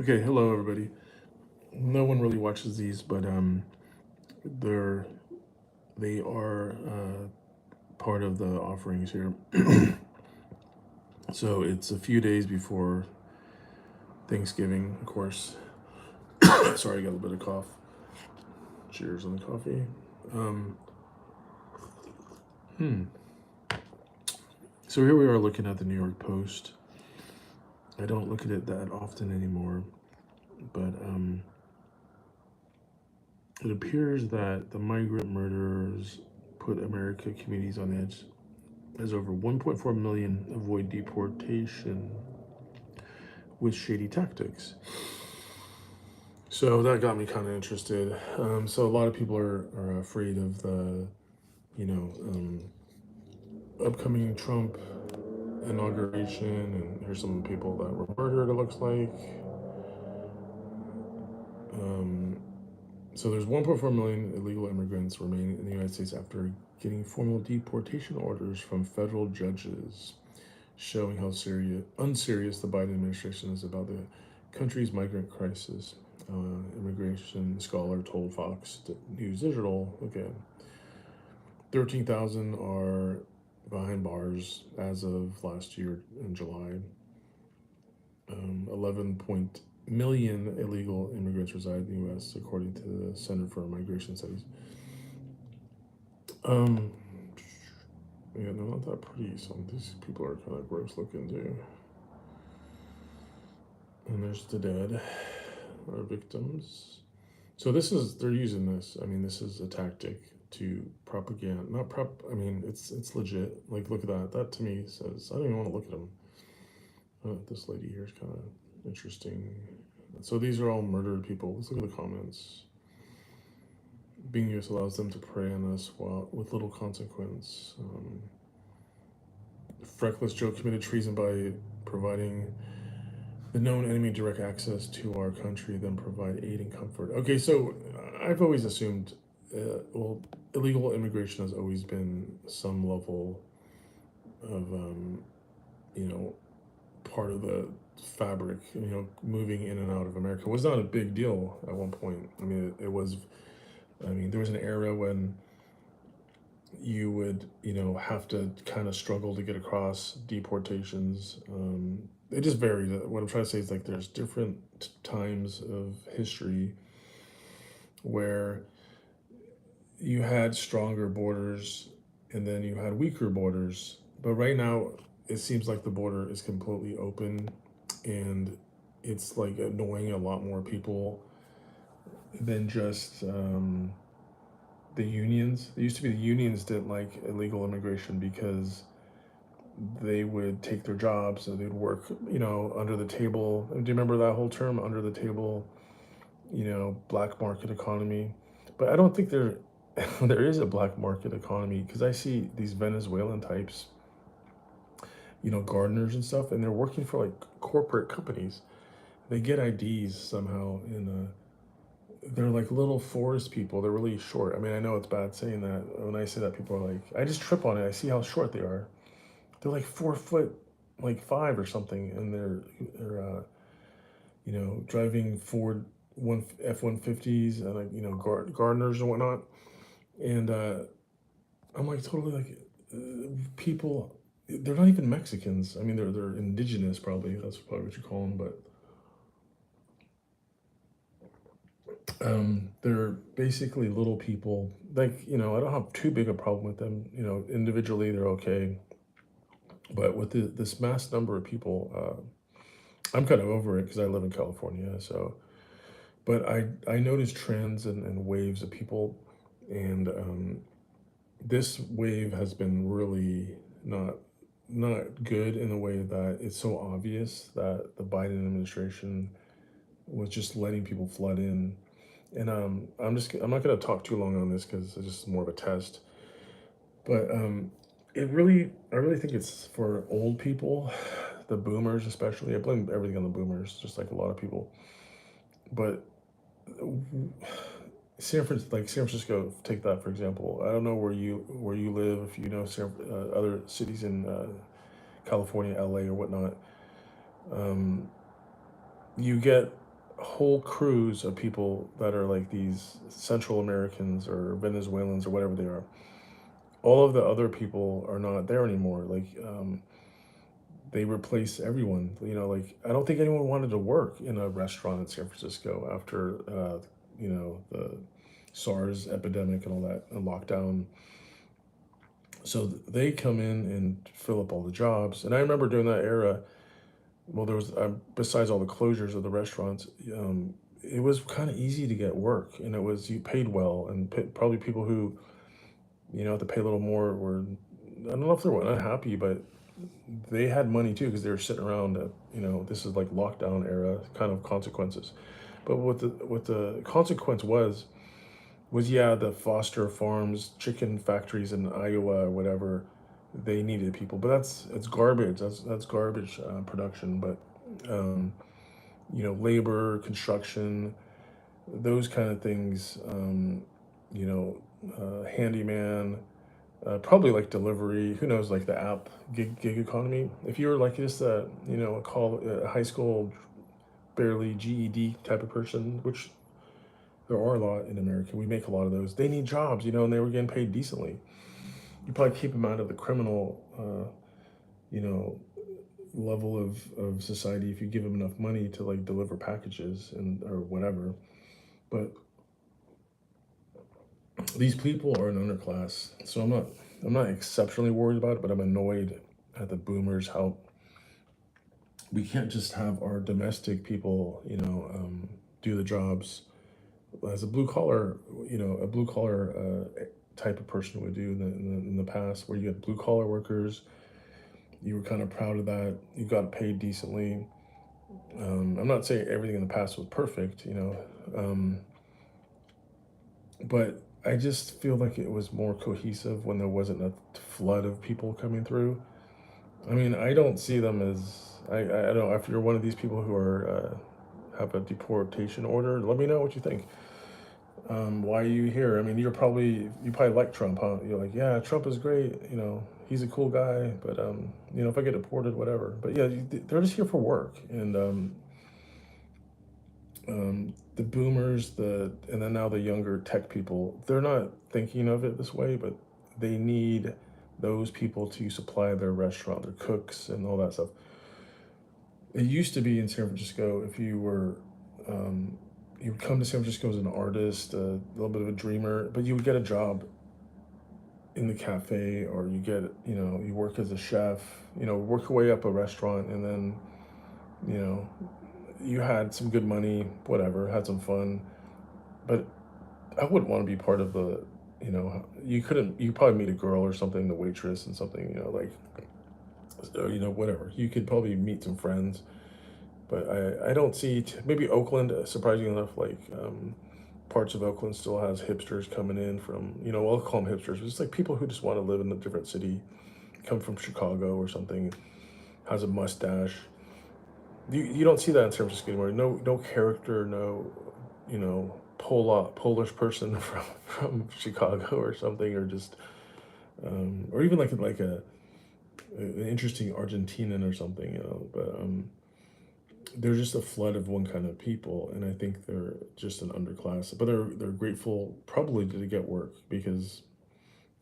Okay, hello everybody. No one really watches these, but they're they are part of the offerings here. So it's a few days before Thanksgiving, of course. Sorry, I got a little bit of cough. Cheers on the coffee. Um, hmm. So here we are looking at the New York Post. I don't look at it that often anymore, but it appears that the migrant murderers put America communities on edge as over 1.4 million avoid deportation with shady tactics. So that got me kind of interested. So a lot of people are afraid of the, you know, upcoming Trump inauguration, and here's some people that were murdered. It looks like. Um, so there's 1.4 million illegal immigrants remaining in the United States after getting formal deportation orders from federal judges, showing how unserious the Biden administration is about the country's migrant crisis. Immigration scholar told Fox News Digital again. 13,000 are behind bars as of last year in July. 11 million illegal immigrants reside in the U.S., according to the Center for Migration Studies. Um, yeah, they're not that pretty. Some of these people are kind of gross looking too. And there's the dead, our victims. So they're using this. I mean, this is a tactic to propaganda, not prop. I mean, it's legit. Like, look at that. That to me says I don't even want to look at them. This lady here is kind of interesting. So these are all murdered people. Let's look at the comments. Being used allows them to prey on us while with little consequence. Freckless Joe committed treason by providing the known enemy direct access to our country, then provide aid and comfort. Okay, so I've always assumed, well, illegal immigration has always been some level of, you know, part of the fabric. Moving in and out of America was not a big deal at one point. I mean, it was. I mean, there was an era when you would, have to kind of struggle to get across deportations. It just varied. What I'm trying to say is like there's different times of history where you had stronger borders and then you had weaker borders. But right now, it seems like the border is completely open and it's like annoying a lot more people than just the unions. It used to be the unions didn't like illegal immigration because they would take their jobs and they'd work, under the table. Do you remember that whole term, under the table, black market economy? But I don't think there is a black market economy because I see these Venezuelan types, gardeners and stuff, and they're working for like corporate companies. They get IDs somehow they're like little forest people. They're really short. I mean, I know it's bad saying that. When I say that, people are like, I just trip on it. I see how short they are. They're like 4 foot, like 5 or something, and they're driving Ford one F-150s and like gardeners and whatnot. And I'm like totally like people. They're not even Mexicans. I mean, they're indigenous probably. That's probably what you call them, but they're basically little people. Like, I don't have too big a problem with them. Individually they're okay, but with this mass number of people, I'm kind of over it because I live in California. So, but I notice trends and waves of people, and this wave has been really not good in the way that it's so obvious that the Biden administration was just letting people flood in. And I'm not gonna talk too long on this because it's just more of a test. But I really think it's for old people, the boomers especially. I blame everything on the boomers, just like a lot of people. But San Francisco, take that for example. I don't know where you live, if you know other cities in California, LA, or whatnot. You get whole crews of people that are like these Central Americans or Venezuelans or whatever they are. All of the other people are not there anymore. Like they replace everyone. Like I don't think anyone wanted to work in a restaurant in San Francisco after the SARS epidemic and all that and lockdown. So they come in and fill up all the jobs. And I remember during that era, well, there was besides all the closures of the restaurants, it was kind of easy to get work, and it was you paid well, and probably people who had to pay a little more were, I don't know if they were unhappy, but they had money too because they were sitting around. This is like lockdown era kind of consequences. But what the consequence was yeah, the Foster Farms chicken factories in Iowa or whatever, they needed people, but it's garbage. That's garbage production. But labor, construction, those kind of things. Handyman, probably like delivery. Who knows? Like the app gig economy. If you're like just a high school barely GED type of person, which there are a lot in America. We make a lot of those. They need jobs, and they were getting paid decently. You probably keep them out of the criminal, you know, level of society if you give them enough money to like deliver packages and or whatever. But these people are an underclass, so I'm not exceptionally worried about it, but I'm annoyed at the boomers how we can't just have our domestic people, do the jobs as a blue collar type of person would do in the past, where you had blue collar workers. You were kind of proud of that. You got paid decently. I'm not saying everything in the past was perfect, but I just feel like it was more cohesive when there wasn't a flood of people coming through. I mean, I don't see them as I don't know if you're one of these people who are have a deportation order. Let me know what you think. Why are you here? I mean, you probably like Trump, huh? You're like, yeah, Trump is great. He's a cool guy, but if I get deported, whatever. But yeah, they're just here for work, and the boomers, and then now the younger tech people, they're not thinking of it this way, but they need those people to supply their restaurant, their cooks, and all that stuff. It used to be in San Francisco, if um, you would come to San Francisco as an artist, a little bit of a dreamer, but you would get a job in the cafe, or you work as a chef, work your way up a restaurant, and then, you know, you had some good money, whatever, had some fun. But I wouldn't want to be part of you probably meet a girl or something, the waitress and something, like, whatever. You could probably meet some friends, but I don't see, maybe Oakland, surprisingly enough, like, parts of Oakland still has hipsters coming in from, I'll call them hipsters, but it's like people who just want to live in a different city, come from Chicago or something, has a mustache. You don't see that in San Francisco anymore. No character, no, Polish person from Chicago or something, or just, or even like an interesting Argentinian or something, But they're just a flood of one kind of people, and I think they're just an underclass. But they're grateful probably to get work because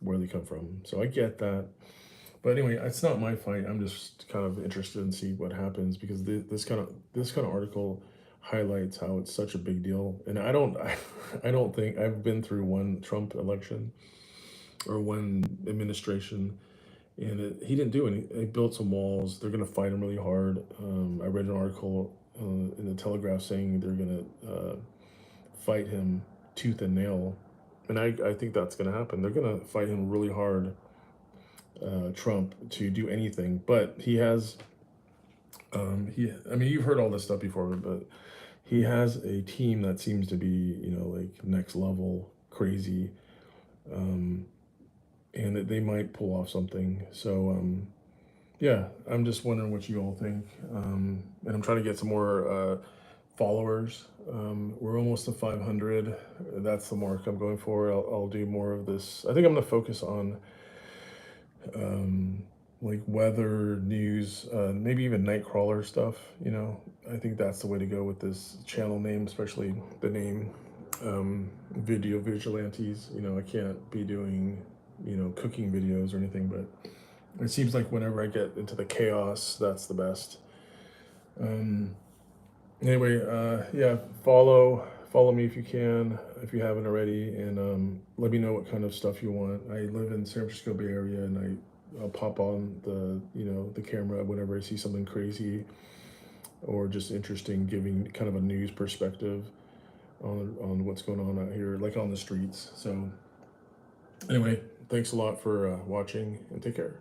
where they come from. So I get that. But anyway, it's not my fight. I'm just kind of interested in see what happens because this kind of article highlights how it's such a big deal. And I don't I don't think I've been through one Trump election or one administration, and he didn't do any. He built some walls. They're gonna fight him really hard. I read an article in the Telegraph saying they're gonna fight him tooth and nail, and I think that's gonna happen. They're gonna fight him really hard, Trump, to do anything. But he has, I mean, you've heard all this stuff before, but he has a team that seems to be, like next level crazy, um, and that they might pull off something. So, yeah, I'm just wondering what you all think. And I'm trying to get some more followers. We're almost to 500. That's the mark I'm going for. I'll do more of this. I think I'm going to focus on like weather, news, maybe even Nightcrawler stuff. I think that's the way to go with this channel name, especially the name, Video Vigilantes. I can't be doing, cooking videos or anything, but it seems like whenever I get into the chaos, that's the best. Anyway, yeah, follow me if you can, if you haven't already, and let me know what kind of stuff you want. I live in San Francisco Bay Area, and I'll pop on the camera whenever I see something crazy or just interesting, giving kind of a news perspective on what's going on out here, like on the streets. So anyway, thanks a lot for watching, and take care.